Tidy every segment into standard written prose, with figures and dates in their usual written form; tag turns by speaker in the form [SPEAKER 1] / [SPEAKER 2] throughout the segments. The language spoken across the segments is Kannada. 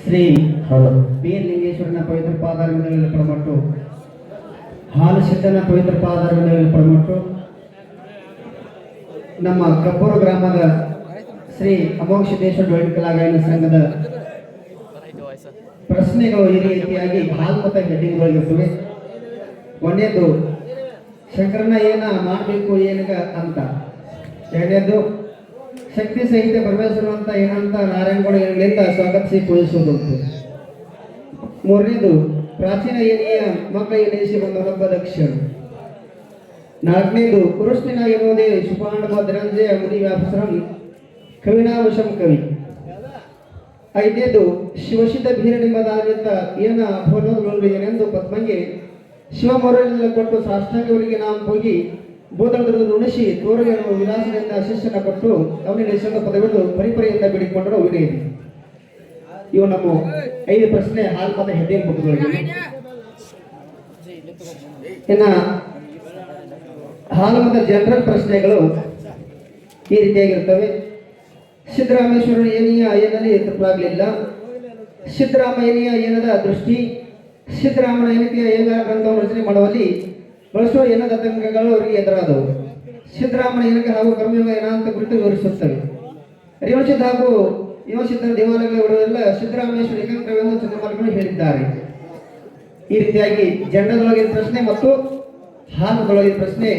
[SPEAKER 1] ಶ್ರೀ ಪಿ ಲಿಂಗೇಶ್ವರನ ಪವಿತ್ರ ಪಾದಾರವಿಂದಗಳಲ್ಲಿ ಪ್ರಮಟ್ಟು ಹಾಲು ಸಿದ್ಧನ ಪವಿತ್ರ ಪಾದಾರವಿಂದಗಳಲ್ಲಿ ಪ್ರಮಟ್ಟು ನಮ್ಮ ಕಬ್ಬೂರು ಗ್ರಾಮದ ಶ್ರೀ ಅಮೋಘ ಸಿದ್ದೇಶ್ವರ ವೈದಿಕ ಗಾಯನ ಸಂಘದ ಪ್ರಶ್ನೆಗಳು ಈ ರೀತಿಯಾಗಿ ಹಾಲು ಮತ್ತು ಹೆಡ್ಡಿಂಗ್ಗಳಿರ್ತವೆ. ಒಂದೇದು ಶಂಕರನ ಏನ ಮಾಡಬೇಕು ಏನಗ ಅಂತ. ಎರಡನೇದು ಶಕ್ತಿ ಸಹಿತ ಪರಮೇಶ್ವರ ಅಂತ ಏನಂತ ನಾರಾಯಣಗೌಡ ಏನಿಂದ ಸ್ವಾಗತಿಸಿ ಪೂಜಿಸುವುದುಂಟು. ಮೂರನೇದು ಪ್ರಾಚೀನ ಏನಿಯ ಮಕ್ಕಳ ಎನಿಸಿ ಬಂದ ಹಬ್ಬ ದಕ್ಷಿಣ. ನಾಲ್ಕನೇದು ಕೃಷ್ಣನ ಎನ್ನುವುದೇ ಶುಭಾಂಡ ಧನಂಜಯ ಮುದಿ ವ್ಯಾಪಸರಂ ಕವಿನಾವಶಂ ಕವಿ. ಐದನೇದು ಶಿವಸಿದ್ಧ ಭೀರನೆಂಬುದಾಗಿದ್ದ ಏನ ಅಭೋಲೋದು ಏನೆಂದು ಪದ್ಮಗೆ ಶಿವಮೌರ್ಯನೆಲ್ಲ ಕೊಟ್ಟು ಸಾಷ್ಟಾಂಗವರಿಗೆ ನಾವು ಹೋಗಿ ಬೋಧನದಲ್ಲಿ ಉಣಿಸಿ ತೋರಿಗೆ ವಿಲಾಸದಿಂದ ಶಿಷ್ಯನ ಕೊಟ್ಟು ಅವನಿಗೆ ನಿಶ್ಚಂದ ಪದವಿಟ್ಟು ಪರಿಪರಿಯಿಂದ ಬಿಡಿಕೊಂಡರು ವಿನಯದಿ. ಇವು ನಮ್ಮ 5 ಪ್ರಶ್ನೆ ಹಾಲು ಮತ್ತು ಹೆಡ್ಡಿಂಗ್ ಬುಕ್ಗಳಿಗೆ. ಇನ್ನ ಹಾಲು ಮತ್ತು ಜನರಲ್ ಪ್ರಶ್ನೆಗಳು ಈ ರೀತಿಯಾಗಿರ್ತವೆ. ಸಿದ್ದರಾಮೇಶ್ವರನ ಏನಿಯ ಏನಲ್ಲಿ ತಪ್ಪಾಗಲಿಲ್ಲ. ಸಿದ್ದರಾಮಯ್ಯನಿಯ ಏನದ ದೃಷ್ಟಿ, ಸಿದ್ದರಾಮನ ಏನಿಕೆಯ ಏನ ಗ್ರಂಥವನ್ನು ರಚನೆ ಮಾಡುವಲ್ಲಿ ಬಳಸುವ ಏನದ ಆತಂಕಗಳು ಅವರಿಗೆ ಎದುರಾದವು. ಸಿದ್ದರಾಮನ ಏನಕ್ಕೆ ಹಾಗೂ ಕರ್ಮಯೋಗ ಏನಂತ ಕುರಿತು ವಿವರಿಸುತ್ತವೆ. ರೇವಣಸಿದ್ಧ ಹಾಗೂ ಯುವಸಿದ್ಧರ ದೇವಾಲಯಗಳ ಬಿಡುವುದೆಲ್ಲ ಸಿದ್ದರಾಮೇಶ್ವರ ಏಕಾಂತರವೆಂದು ಚಂದ್ರಮಾಲಿಗಳು ಹೇಳಿದ್ದಾರೆ. ಈ ರೀತಿಯಾಗಿ ಜನರದೊಳಗಿನ ಪ್ರಶ್ನೆ ಮತ್ತು ಹಾಲದೊಳಗಿನ ಪ್ರಶ್ನೆ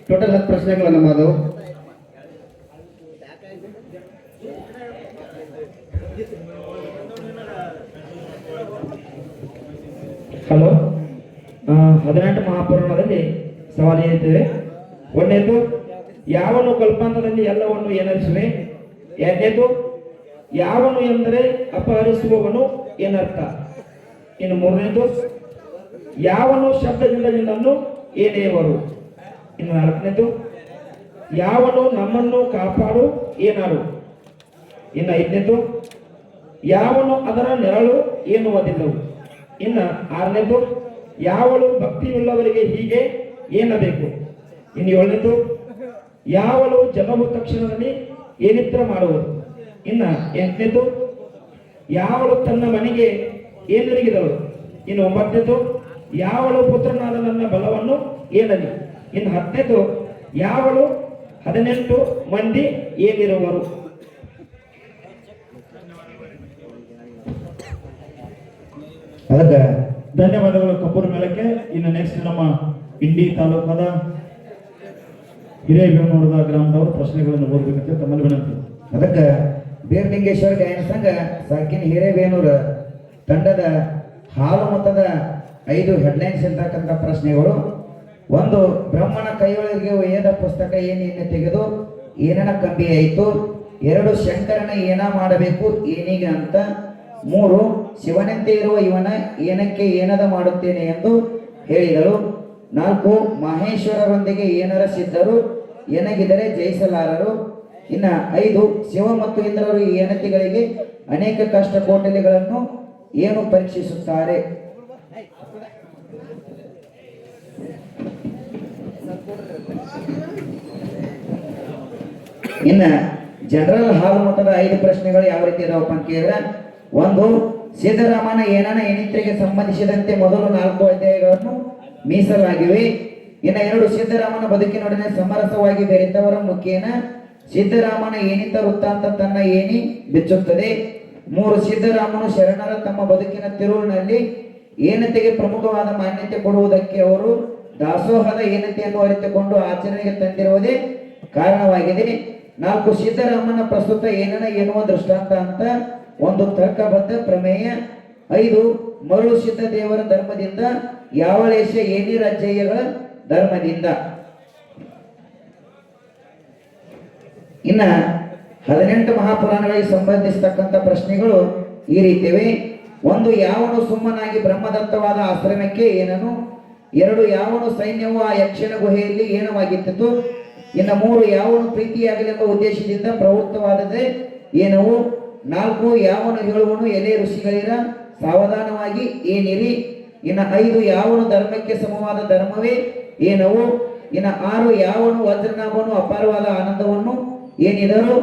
[SPEAKER 1] ಟೋಟಲ್ 10 ಪ್ರಶ್ನೆಗಳು ನಮ್ಮದು.
[SPEAKER 2] ಹಲೋ, 18 ಮಹಾಪುರಾಣದಲ್ಲಿ ಸವಾಲು ಏನಿದ್ದೇವೆ. ಒಂದನೇದು ಯಾವನು ಕಲ್ಪಾಂತದಲ್ಲಿ ಎಲ್ಲವನ್ನು ಏನರಿಸುವೆ. ಎರಡನೇದು ಯಾವನು ಎಂದರೆ ಅಪಹರಿಸುವವನು ಏನರ್ಥ. ಇನ್ನು ಮೂರನೇದು ಯಾವನು ಶಬ್ದದಿಂದ ನಿನ್ನನ್ನು ಏನೆಯವರು. ಇನ್ನು ನಾಲ್ಕನೇದು ಯಾವನು ನಮ್ಮನ್ನು ಕಾಪಾಡು ಏನಾರು. ಇನ್ನು ಐದನೇದು ಯಾವನು ಅದರ ನೆರಳು ಎನ್ನುವುದಿಲ್ಲವು. ಇನ್ನು ಆರನೇದು ಯಾವಳು ಭಕ್ತಿಯುಳ್ಳವರಿಗೆ ಹೀಗೆ ಏನಬೇಕು. ಇನ್ನು ಏಳನೇದು ಯಾವಳು ಜನ್ಮವು ತಕ್ಷಣದಲ್ಲಿ ಏನಿತ್ರ ಮಾಡುವುದು. ಇನ್ನು ಎಂಟನೇದು ಯಾವಳು ತನ್ನ ಮನೆಗೆ ಏನಿರಿಗಿದಳು. ಇನ್ನು 9ನೇದು ಯಾವಳು ಪುತ್ರನಾದ ನನ್ನ ಬಲವನ್ನು ಏನಲಿ. ಇನ್ನು 10ನೇದು ಯಾವಳು 18 ಮಂದಿ ಏನಿರುವರು.
[SPEAKER 3] ಅದಕ್ಕೆ ಧನ್ಯವಾದಗಳು ಕಬ್ಬೂರು ಮೇಳಕ್ಕೆ. ಇನ್ನು ನೆಕ್ಸ್ಟ್ ನಮ್ಮ ಇಂಡಿ ತಾಲೂಕಾದ ಹಿರೇಬೇನೂರದ ಗ್ರಾಮದವರು ಪ್ರಶ್ನೆಗಳನ್ನು ಓದಬೇಕಂತ ತಮ್ಮಲ್ಲಿ ವಿನಂತಿ.
[SPEAKER 4] ಅದಕ್ಕೆ ಬೀರಲಿಂಗೇಶ್ವರ ಗಾಯನ ಸಂಘ ಸಾಕಿನ ಹಿರೇಬೇನೂರ ತಂಡದ ಹಾಲು ಮೊತ್ತದ 5 ಹೆಡ್ಲೈನ್ಸ್ ಇರ್ತಕ್ಕಂಥ ಪ್ರಶ್ನೆಗಳು. ಒಂದು, ಬ್ರಹ್ಮಣ ಕೈಯೊಳಗೆ ವೇದ ಪುಸ್ತಕ ಏನೇನು ತೆಗೆದು ಏನೇನ ಕಂಬಿ ಆಯಿತು. 2, ಶಂಕರನ ಏನ ಮಾಡಬೇಕು ಏನೀಗ ಅಂತ. 3, ಶಿವನಂತೆ ಇರುವ ಇವನ ಏನಕ್ಕೆ ಏನದ ಮಾಡುತ್ತೇನೆ ಎಂದು ಹೇಳಿದಳು. 4, ಮಹೇಶ್ವರರೊಂದಿಗೆ ಏನರ ಸಿದ್ಧರು ಏನಗಿದರೆ ಜಯಿಸಲಾರರು. ಇನ್ನು 5, ಶಿವ ಮತ್ತು ಇಂದ್ರರು ಈ ಏನತಿಗಳಿಗೆ ಅನೇಕ ಕಷ್ಟ ಕೋಟಲೆಗಳನ್ನು ಏನು ಪರೀಕ್ಷಿಸುತ್ತಾರೆ. ಇನ್ನ ಜನರಲ್ ಹಾಲು ಮೊತ್ತದ 5 ಪ್ರಶ್ನೆಗಳು ಯಾವ ರೀತಿ ಇದಾವಪ್ಪ ಅಂತ ಕೇಳಿದ್ರೆ, 1, ಸಿದ್ದರಾಮನ ಏನನ ಎಣಿತ್ರೆಗೆ ಸಂಬಂಧಿಸಿದಂತೆ ಮೊದಲು 4 ಅಧ್ಯಾಯಗಳನ್ನು ಮೀಸಲಾಗಿವೆ. ಇನ್ನು 2, ಸಿದ್ದರಾಮನ ಬದುಕಿನೊಡನೆ ಸಮರಸವಾಗಿ ಬೆರೆತವರ ಮುಖೇನ ಸಿದ್ದರಾಮನ ಏನಿತ ವೃತ್ತಾಂತ ತನ್ನ ಏನಿ ಬಿಚ್ಚುತ್ತದೆ. 3, ಸಿದ್ದರಾಮನು ಶರಣರ ತಮ್ಮ ಬದುಕಿನ ತಿರುಳಿನಲ್ಲಿ ಏನತೆಗೆ ಪ್ರಮುಖವಾದ ಮಾನ್ಯತೆ ಕೊಡುವುದಕ್ಕೆ ಅವರು ದಾಸೋಹದ ಏನತೆಯನ್ನು ಅರಿತುಕೊಂಡು ಆಚರಣೆಗೆ ತಂದಿರುವುದೇ ಕಾರಣವಾಗಿದೆ. 4, ಸಿದ್ದರಾಮನ ಪ್ರಸ್ತುತ ಏನನ ಎನ್ನುವ ದೃಷ್ಟಾಂತ ಅಂತ ಒಂದು ತರ್ಕಬದ್ಧ ಪ್ರಮೇಯ. 5, ಮರುಳು ಸಿದ್ಧ ದೇವರ ಧರ್ಮದಿಂದ ಯಾವಳೇಶ ಏನಿ ರಾಜ್ಯಗಳ ಧರ್ಮದಿಂದ. ಇನ್ನ 18 ಮಹಾಪುರಾಣಗಳಿಗೆ ಸಂಬಂಧಿಸತಕ್ಕಂಥ ಪ್ರಶ್ನೆಗಳು ಈ ರೀತಿವೆ. 1, ಯಾವನು ಸುಮ್ಮನಾಗಿ ಬ್ರಹ್ಮದತ್ತವಾದ ಆಶ್ರಮಕ್ಕೆ ಏನನು. 2, ಯಾವನು ಸೈನ್ಯವು ಆ ಯಕ್ಷಣ ಗುಹೆಯಲ್ಲಿ ಏನವಾಗಿತ್ತು. ಇನ್ನು 3, ಯಾವನು ಪ್ರೀತಿಯಾಗಲೆಂಬ ಉದ್ದೇಶದಿಂದ ಪ್ರವೃತ್ತವಾದದೆ ಏನವು. 4, ಯಾವನು ಹೇಳುವನು ಎಲೆ ಋಷಿಗಳಿರ ಸಾವಧಾನವಾಗಿ ಏನಿರಿ. ಇನ್ನು 5, ಯಾವನು ಧರ್ಮಕ್ಕೆ ಸಮವಾದ ಧರ್ಮವೇ ಏನವು. ಇನ್ನು 6, ಯಾವನು ವಜ್ರನಾಭನು ಅಪಾರವಾದ ಆನಂದವನ್ನು ಏನಿದರು.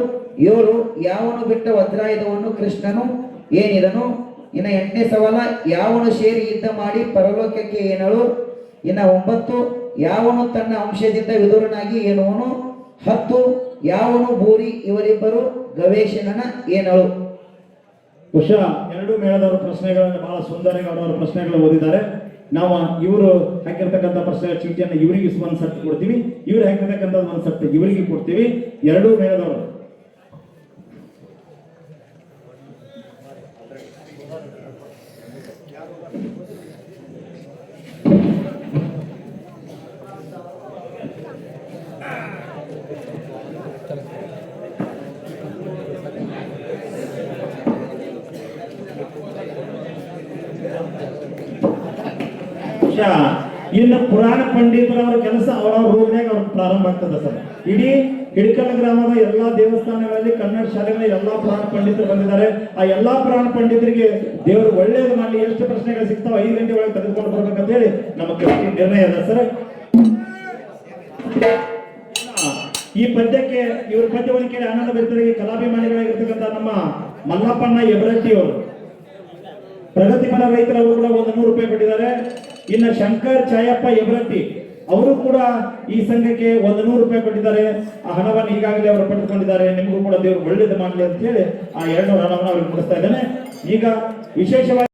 [SPEAKER 4] 7, ಯಾವನು ಬಿಟ್ಟ ವಜ್ರಾಯುಧವನ್ನು ಕೃಷ್ಣನು ಏನಿದನು. ಇನ್ನು 8ನೇ ಸವಾಲ ಯಾವನು ಸೇರಿ ಯುದ್ಧ ಮಾಡಿ ಪರಲೋಕಕ್ಕೆ ಏನಳು. ಇನ್ನು 9 ಯಾವನು ತನ್ನ ಅಂಶದಿಂದ ವಿದುರನಾಗಿ ಏನುವನು. 10 ಯಾವನು ಭೂರಿ ಇವರಿಬ್ಬರು ಗವೇಷಣನ ಏನಳು.
[SPEAKER 3] ಬಹುಶಃ ಎರಡು ಮೇಳದವರ ಪ್ರಶ್ನೆಗಳನ್ನು ಬಹಳ ಸುಂದರಗೌಡ ಅವರ ಪ್ರಶ್ನೆಗಳು ಓದಿದ್ದಾರೆ. ನಾವು ಇವರು ಹಾಕಿರ್ತಕ್ಕಂಥ ಪ್ರಶ್ನೆಗಳ ಚೀಟಿಯನ್ನು ಇವರಿಗೆ ಒಂದು ಸೆಟ್ ಕೊಡ್ತೀವಿ, ಇವ್ರು ಹಾಕಿರ್ತಕ್ಕಂಥ ಒಂದು ಸೆಟ್ ಇವರಿಗೆ ಕೊಡ್ತೀವಿ. ಎರಡೂ ಮೇಳದವರು ಇನ್ನು ಪುರಾಣ ಪಂಡಿತರವರ ಕೆಲಸ ಅವರ ರೂಮ್ನಾಗ ಅವ್ರ ಪ್ರಾರಂಭ ಆಗ್ತದೆ ಸರ್. ಇಡೀ ಹಿಡ್ಕಲ್ ಗ್ರಾಮದ ಎಲ್ಲಾ ದೇವಸ್ಥಾನಗಳಲ್ಲಿ ಕನ್ನಡ ಶಾಲೆಗಳಲ್ಲಿ ಎಲ್ಲಾ ಪುರಾಣ ಪಂಡಿತರು ಬಂದಿದ್ದಾರೆ. ಆ ಎಲ್ಲಾ ಪುರಾಣ ಪಂಡಿತರಿಗೆ ದೇವರು ಒಳ್ಳೇದು ಮಾಡಲಿ, ಎಷ್ಟು ಪ್ರಶ್ನೆಗಳು ಸಿಗ್ತಾವ 5 ಗಂಟೆ ಒಳಗೆ ತೆಗೆದುಕೊಂಡು ಬರ್ಬೇಕಂತ ಹೇಳಿ ನಮಗೆ ನಿರ್ಣಯ ಅದ ಸರ್. ಈ ಪದ್ಯಕ್ಕೆ ಇವ್ರ ಪದ್ಯವನ್ನು ಕೇಳಿ ಆನಂದ ಬೆತ್ತರಿಗೆ ಕಲಾಭಿಮಾನಿಗಳಾಗಿರ್ತಕ್ಕಂಥ ನಮ್ಮ ಮಲ್ಲಪ್ಪಣ್ಣ ಯಬರಟ್ಟಿ ಅವರು ಪ್ರಗತಿಪರ ರೈತರವರು ಕೂಡ 100 ರೂಪಾಯಿ ಕೊಟ್ಟಿದ್ದಾರೆ. ಇನ್ನು ಶಂಕರ್ ಛಾಯಪ್ಪ ಯಬರಟ್ಟಿ ಅವರು ಕೂಡ ಈ ಸಂಘಕ್ಕೆ 100 ರೂಪಾಯಿ ಕೊಟ್ಟಿದ್ದಾರೆ. ಆ ಹಣವನ್ನು ಈಗಾಗಲೇ ಅವರು ಪಡೆದುಕೊಂಡಿದ್ದಾರೆ. ನಿಮಗೂ ಕೂಡ ದೇವರು ಒಳ್ಳೇದು ಮಾಡಲಿ ಅಂತ ಹೇಳಿ ಆ 200 ಹಣವನ್ನು ಅವ್ರಿಗೆ ಕೊಡಿಸ್ತಾ ಇದ್ದಾನೆ. ಈಗ ವಿಶೇಷವಾಗಿ